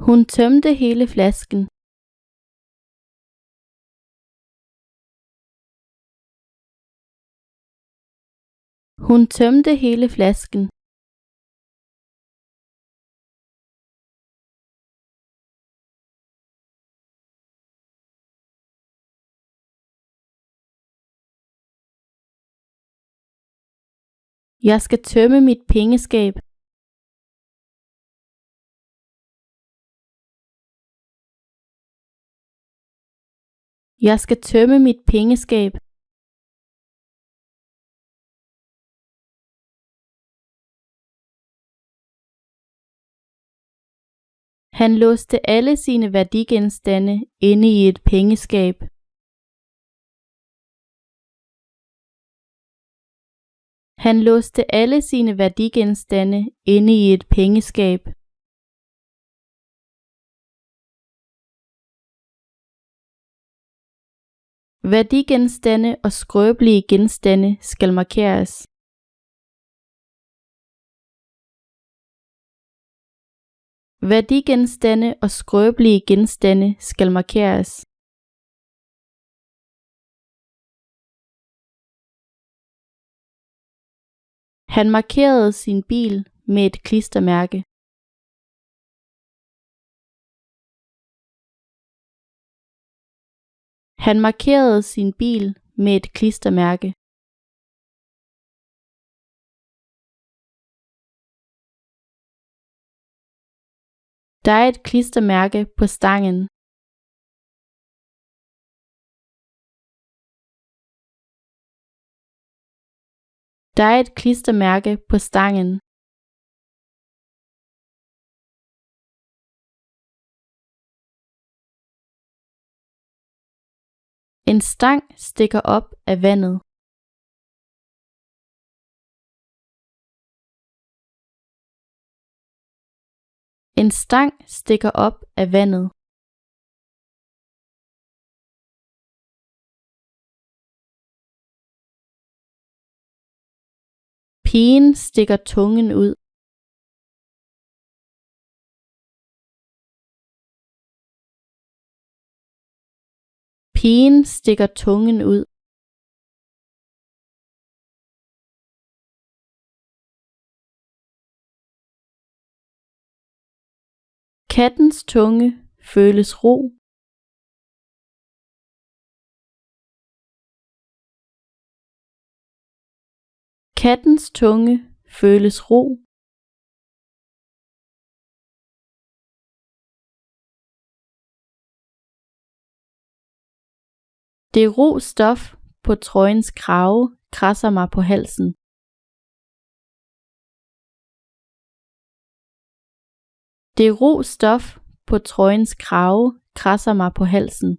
Hun tømte hele flasken. Hun tømte hele flasken. Jeg skal tømme mit pengeskab. Jeg skal tømme mit pengeskab. Han låste alle sine værdigenstande inde i et pengeskab. Han låste alle sine værdigenstande inde i et pengeskab. Værdigenstande og skrøbelige genstande skal markeres. Værdigenstande og skrøbelige genstande skal markeres. Han markerede sin bil med et klistermærke. Han markerede sin bil med et klistermærke. Der er et klistermærke på stangen. Der er et klistermærke på stangen. En stang stikker op af vandet. En stang stikker op af vandet. Pigen stikker tungen ud. Pigen stikker tungen ud. Kattens tunge føles ro. Kattens tunge føles ro. Det ro stof på trøjens krave kradser mig på halsen. Det ro stof på trøjens krave kradser mig på halsen.